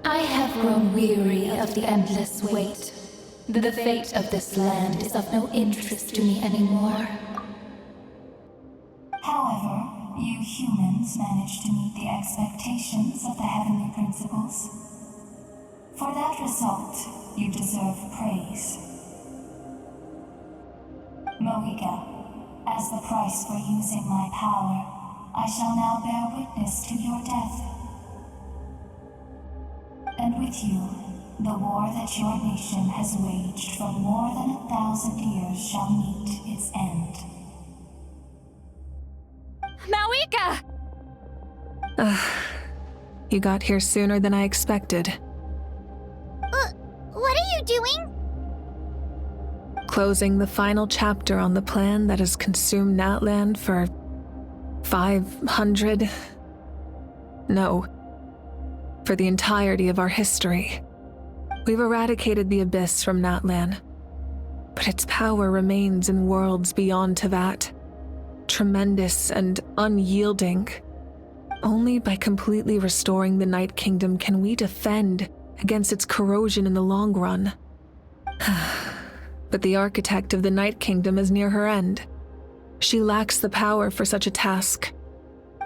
I have grown weary of the endless wait. The fate of this land is of no interest to me anymore. However, you humans managed to meet the expectations of the heavenly principles. For that result, you deserve praise. Mavuika, as the price for using my power, I shall now bear witness to your death. And with you, the war that your nation has waged for more than 1,000 years shall meet its end. Mavuika! You got here sooner than I expected. What are you doing? Closing the final chapter on the plan that has consumed Natlan for 500... No. For the entirety of our history. We've eradicated the Abyss from Natlan, but its power remains in worlds beyond Teyvat. Tremendous and unyielding. Only by completely restoring the Night Kingdom can we defend against its corrosion in the long run. But the architect of the Night Kingdom is near her end. She lacks the power for such a task.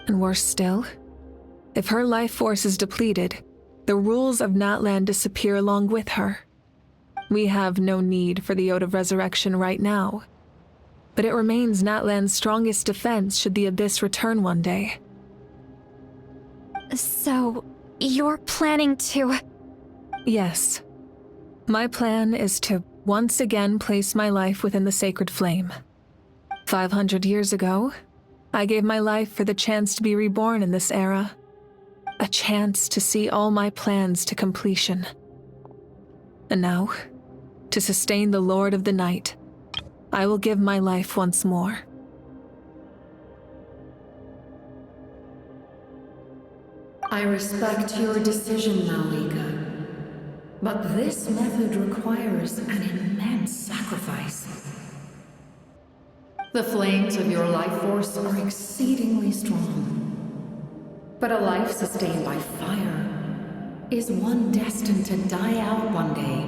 And worse still, if her life force is depleted, the rules of Natlan disappear along with her. We have no need for the Ode of Resurrection right now, but it remains Natlan's strongest defense should the Abyss return one day. So, you're planning to... Yes. My plan is to once again place my life within the sacred flame. 500 years ago, I gave my life for the chance to be reborn in this era. A chance to see all my plans to completion. And now, to sustain the Lord of the Night, I will give my life once more. I respect your decision, Mavuika. But this method requires an immense sacrifice. The flames of your life force are exceedingly strong. But a life sustained by fire is one destined to die out one day.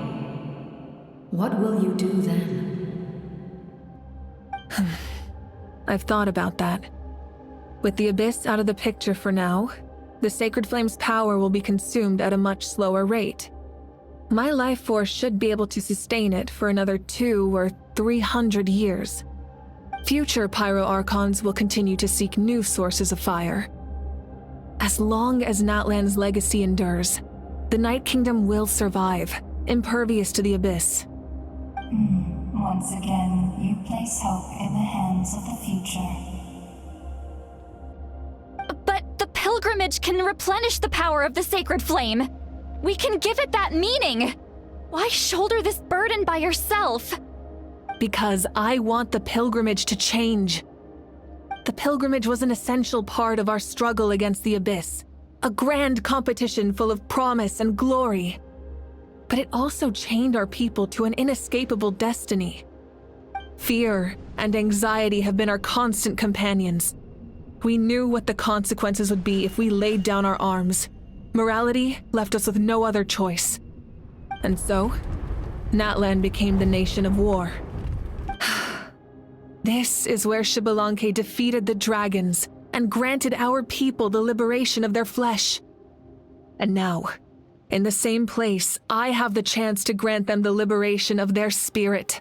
What will you do then? I've thought about that. With the Abyss out of the picture for now, the Sacred Flame's power will be consumed at a much slower rate. My life force should be able to sustain it for another 200 or 300 years. Future Pyro-Archons will continue to seek new sources of fire. As long as Natlan's legacy endures, the Night Kingdom will survive, impervious to the Abyss. Once again, you place hope in the hands of the future. But the pilgrimage can replenish the power of the sacred flame. We can give it that meaning. Why shoulder this burden by yourself? Because I want the pilgrimage to change. The pilgrimage was an essential part of our struggle against the Abyss, a grand competition full of promise and glory. But it also chained our people to an inescapable destiny. Fear and anxiety have been our constant companions. We knew what the consequences would be if we laid down our arms. Morality left us with no other choice. And so, Natlan became the nation of war. This is where Xbalanque defeated the dragons and granted our people the liberation of their flesh. And now, in the same place, I have the chance to grant them the liberation of their spirit.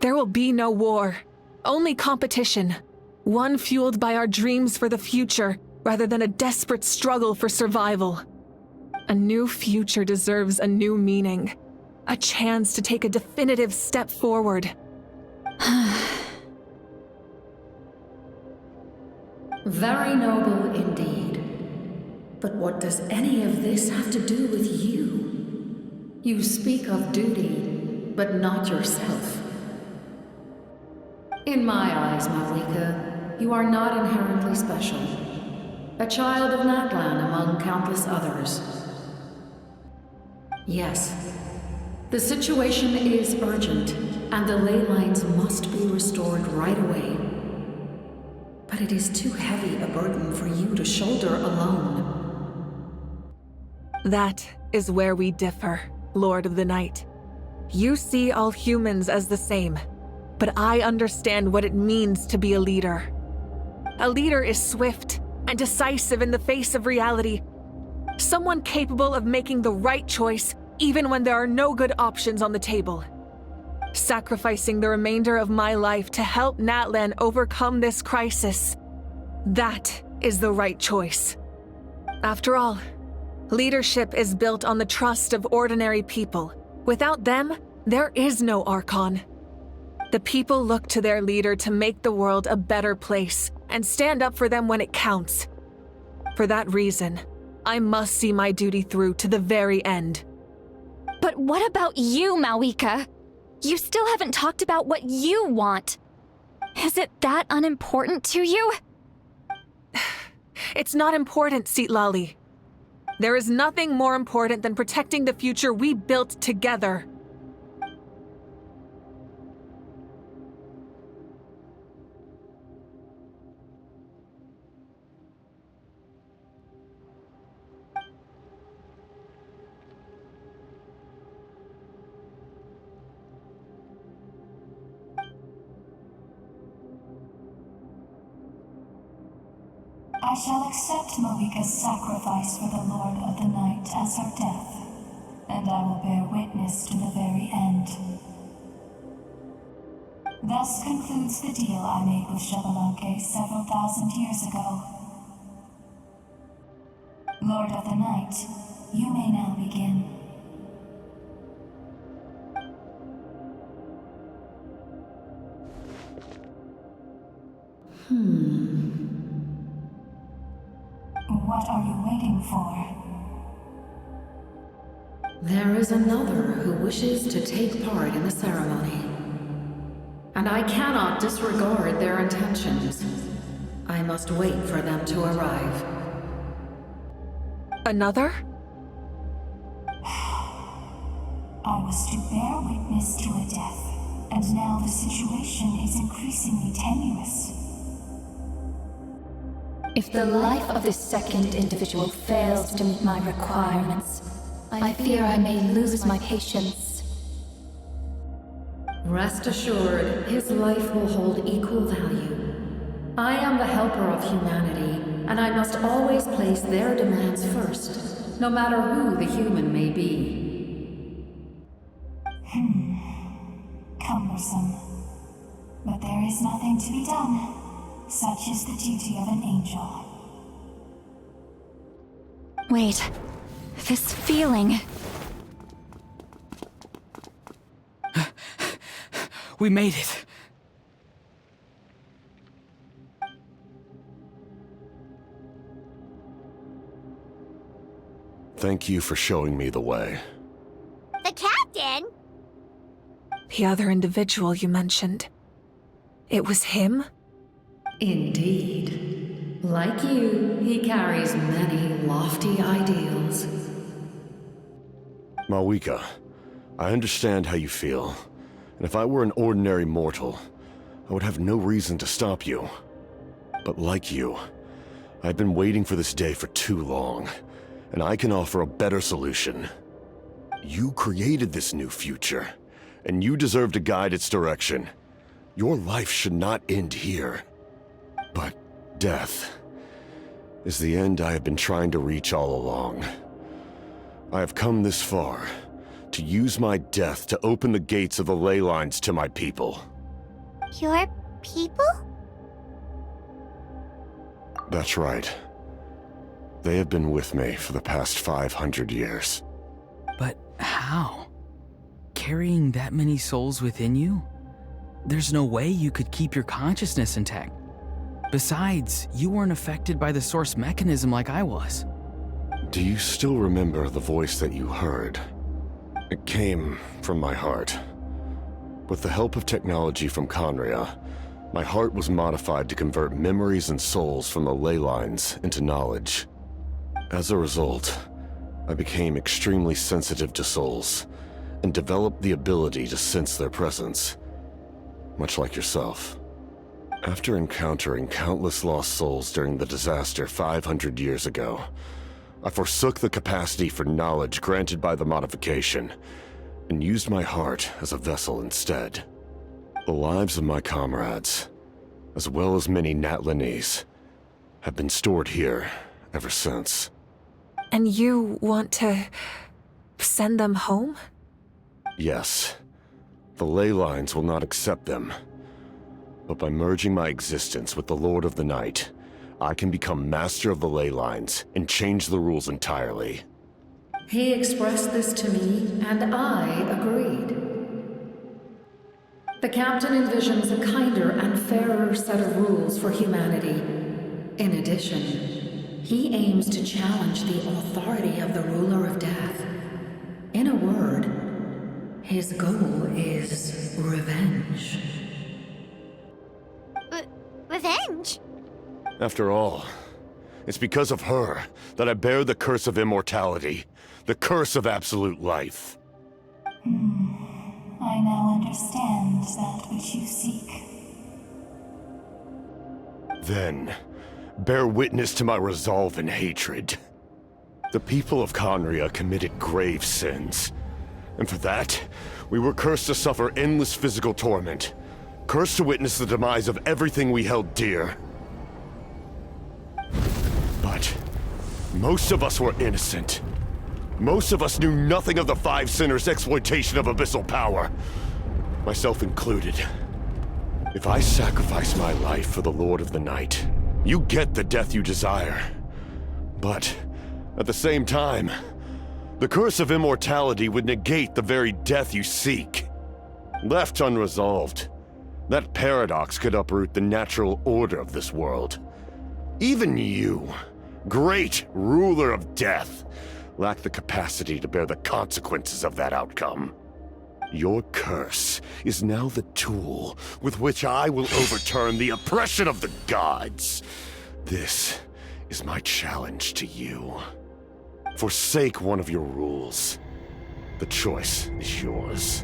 There will be no war, only competition, one fueled by our dreams for the future rather than a desperate struggle for survival. A new future deserves a new meaning, a chance to take a definitive step forward. Very noble indeed. But what does any of this have to do with you? You speak of duty, but not yourself. In my eyes, Mavuika, you are not inherently special. A child of Natlan among countless others. Yes, the situation is urgent, and the ley lines must be restored right away. But it is too heavy a burden for you to shoulder alone. That is where we differ, Lord of the Night. You see all humans as the same, but I understand what it means to be a leader. A leader is swift and decisive in the face of reality. Someone capable of making the right choice even when there are no good options on the table. Sacrificing the remainder of my life to help Natlan overcome this crisis. That is the right choice. After all, leadership is built on the trust of ordinary people. Without them, there is no Archon. The people look to their leader to make the world a better place and stand up for them when it counts. For that reason, I must see my duty through to the very end. But what about you, Mavuika? You still haven't talked about what you want. Is it that unimportant to you? It's not important, Citlali. There is nothing more important than protecting the future we built together. I shall accept Mavuika's sacrifice for the Lord of the Night as her death, and I will bear witness to the very end. Thus concludes the deal I made with Xbalanque several thousand years ago. Lord of the Night, you may now begin. What are you waiting for? There is another who wishes to take part in the ceremony. And I cannot disregard their intentions. I must wait for them to arrive. Another? I was to bear witness to a death, and now the situation is increasingly tenuous. If the life of this second individual fails to meet my requirements, I fear I may lose my patience. Rest assured, his life will hold equal value. I am the helper of humanity, and I must always place their demands first, no matter who the human may be. Cumbersome. But there is nothing to be done. Such is the duty of an angel. Wait, this feeling. We made it. Thank you for showing me the way. The captain? The other individual you mentioned. It was him? Indeed. Like you, he carries many lofty ideals. Mavuika, I understand how you feel. And if I were an ordinary mortal, I would have no reason to stop you. But like you, I've been waiting for this day for too long, and I can offer a better solution. You created this new future, and you deserve to guide its direction. Your life should not end here. But death is the end I have been trying to reach all along. I have come this far to use my death to open the gates of the ley lines to my people. Your people? That's right. They have been with me for the past 500 years. But how? Carrying that many souls within you? There's no way you could keep your consciousness intact. Besides, you weren't affected by the source mechanism like I was. Do you still remember the voice that you heard? It came from my heart. With the help of technology from Conria, my heart was modified to convert memories and souls from the ley lines into knowledge. As a result, I became extremely sensitive to souls, and developed the ability to sense their presence, much like yourself. After encountering countless lost souls during the disaster 500 years ago, I forsook the capacity for knowledge granted by the modification, and used my heart as a vessel instead. The lives of my comrades, as well as many Natlanese, have been stored here ever since. And you want to send them home? Yes. The ley lines will not accept them. But by merging my existence with the Lord of the Night, I can become master of the ley lines and change the rules entirely. He expressed this to me, and I agreed. The captain envisions a kinder and fairer set of rules for humanity. In addition, he aims to challenge the authority of the ruler of death. In a word, his goal is revenge. Revenge? After all, it's because of her that I bear the curse of immortality, the curse of absolute life. I now understand that which you seek. Then, bear witness to my resolve and hatred. The people of Conria committed grave sins, and for that, we were cursed to suffer endless physical torment, cursed to witness the demise of everything we held dear. But most of us were innocent. Most of us knew nothing of the Five Sinners' exploitation of abyssal power, myself included. If I sacrifice my life for the Lord of the Night, you get the death you desire. But at the same time, the curse of immortality would negate the very death you seek. Left unresolved, that paradox could uproot the natural order of this world. Even you, great ruler of death, lack the capacity to bear the consequences of that outcome. Your curse is now the tool with which I will overturn the oppression of the gods. This is my challenge to you. Forsake one of your rules. The choice is yours.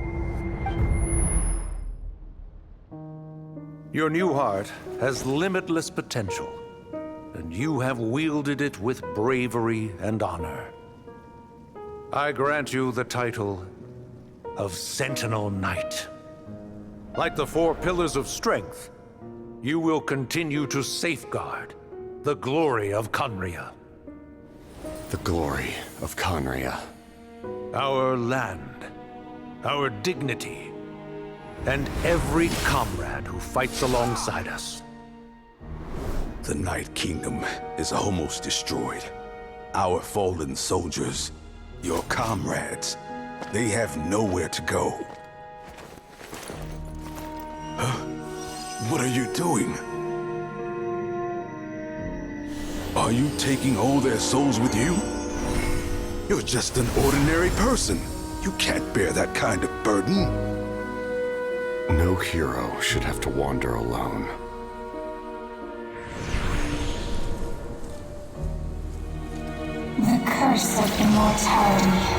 Your new heart has limitless potential, and you have wielded it with bravery and honor. I grant you the title of Sentinel Knight. Like the four pillars of strength, you will continue to safeguard the glory of Conria. The glory of Conria. Our land, our dignity, and every comrade who fights alongside us. The Night Kingdom is almost destroyed. Our fallen soldiers, your comrades, they have nowhere to go. Huh? What are you doing? Are you taking all their souls with you? You're just an ordinary person. You can't bear that kind of burden. No hero should have to wander alone. The curse of immortality.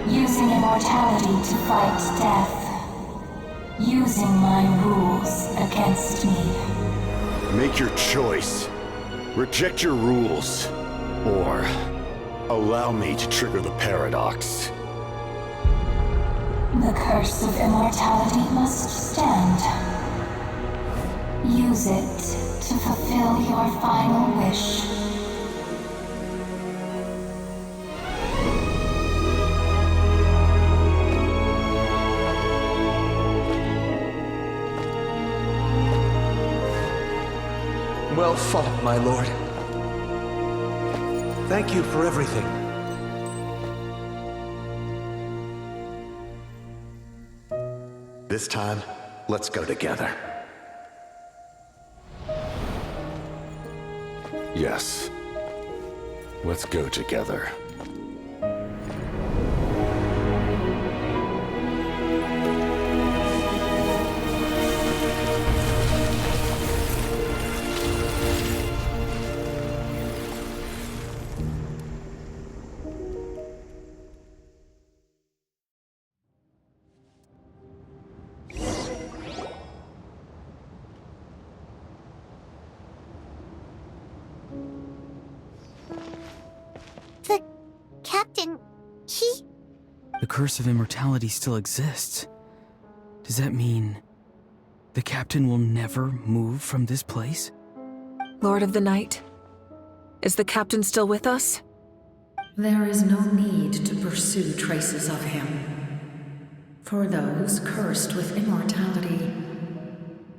Using immortality to fight death. Using my rules against me. Make your choice. Reject your rules. Or allow me to trigger the paradox. The curse of immortality must stand. Use it to fulfill your final wish. Well fought, my lord. Thank you for everything. This time, let's go together. Yes. Let's go together. curse of immortality still exists, does that mean the captain will never move from this place? Lord of the Night, is the captain still with us? There is no need to pursue traces of him. For those cursed with immortality,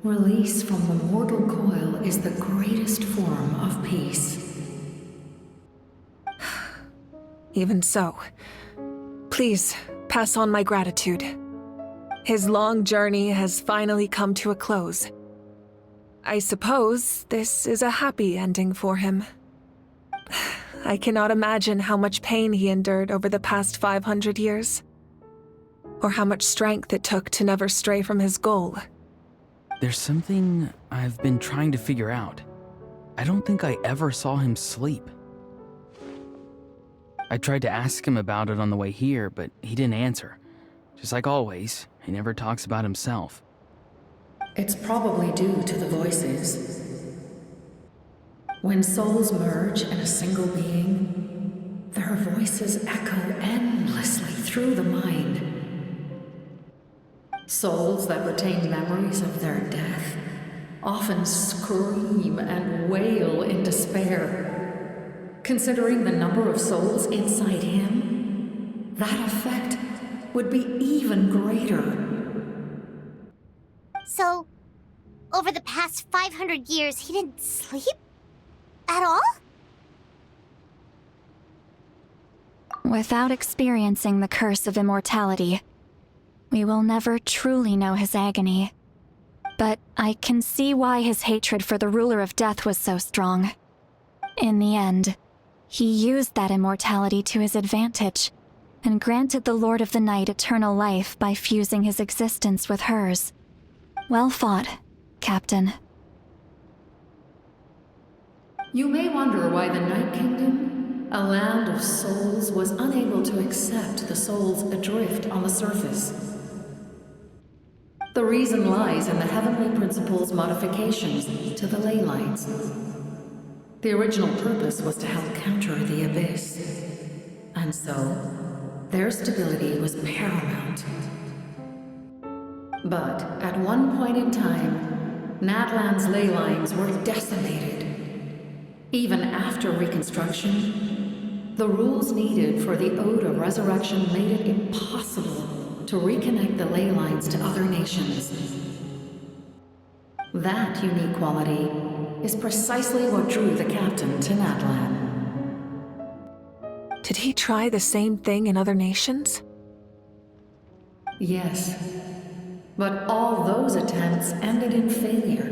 release from the mortal coil is the greatest form of peace. Even so, please pass on my gratitude. His long journey has finally come to a close. I suppose this is a happy ending for him. I cannot imagine how much pain he endured over the past 500 years, or how much strength it took to never stray from his goal. There's something I've been trying to figure out. I don't think I ever saw him sleep. I tried to ask him about it on the way here, but he didn't answer. Just like always, he never talks about himself. It's probably due to the voices. When souls merge in a single being, their voices echo endlessly through the mind. Souls that retain memories of their death often scream and wail in despair. Considering the number of souls inside him, that effect would be even greater. So, over the past 500 years, he didn't sleep? At all? Without experiencing the curse of immortality, we will never truly know his agony. But I can see why his hatred for the ruler of death was so strong. In the end, he used that immortality to his advantage, and granted the Lord of the Night eternal life by fusing his existence with hers. Well fought, Captain. You may wonder why the Night Kingdom, a land of souls, was unable to accept the souls adrift on the surface. The reason lies in the Heavenly Principle's modifications to the ley lines. The original purpose was to help counter the Abyss, and so their stability was paramount. But at one point in time, Natlan's ley lines were decimated. Even after reconstruction, the rules needed for the Ode of Resurrection made it impossible to reconnect the ley lines to other nations. That unique quality is precisely what drew the captain to Natlan. Did he try the same thing in other nations? Yes, but all those attempts ended in failure.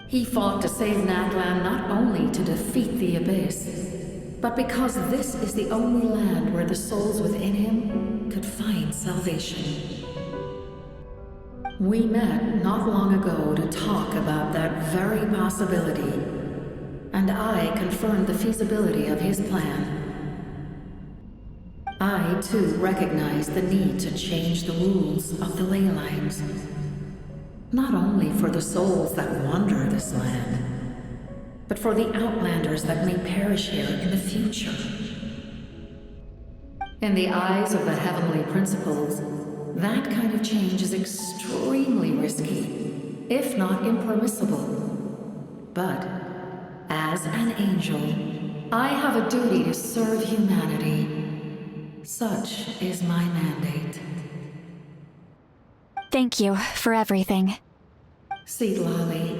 He fought to save Natlan not only to defeat the Abyss, but because this is the only land where the souls within him could find salvation. We met not long ago to talk about that very possibility, and I confirmed the feasibility of his plan. I, too, recognize the need to change the rules of the ley lines. Not only for the souls that wander this land, but for the outlanders that may perish here in the future. In the eyes of the Heavenly Principles, that kind of change is extremely risky, if not impermissible. But, as an angel, I have a duty to serve humanity. Such is my mandate. Thank you for everything. Seedlali,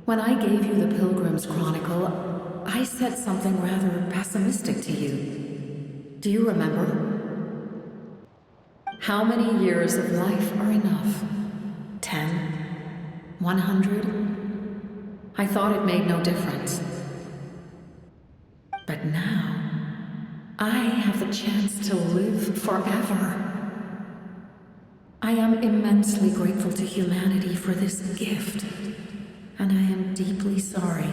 when I gave you the Pilgrim's Chronicle, I said something rather pessimistic to you. Do you remember? How many years of life are enough? 10? 100? I thought it made no difference. But now, I have the chance to live forever. I am immensely grateful to humanity for this gift, and I am deeply sorry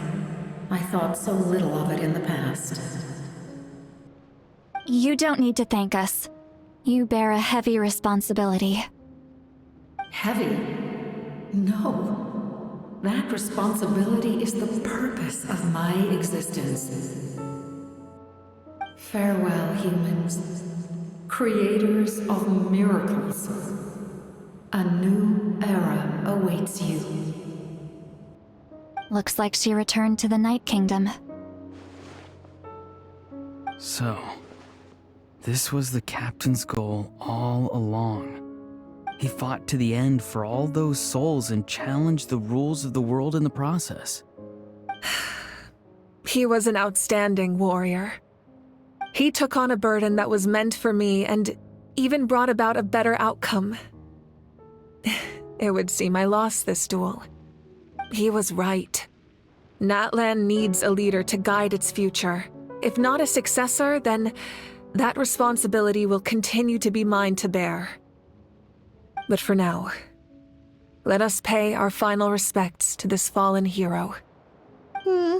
I thought so little of it in the past. You don't need to thank us. You bear a heavy responsibility. Heavy? No. That responsibility is the purpose of my existence. Farewell, humans. creators of miracles. A new era awaits you. Looks like she returned to the Night Kingdom. So, this was the captain's goal all along. He fought to the end for all those souls and challenged the rules of the world in the process. He was an outstanding warrior. He took on a burden that was meant for me and even brought about a better outcome. It would seem I lost this duel. He was right. Natlan needs a leader to guide its future. If not a successor, then that responsibility will continue to be mine to bear. But for now, let us pay our final respects to this fallen hero. Hmm.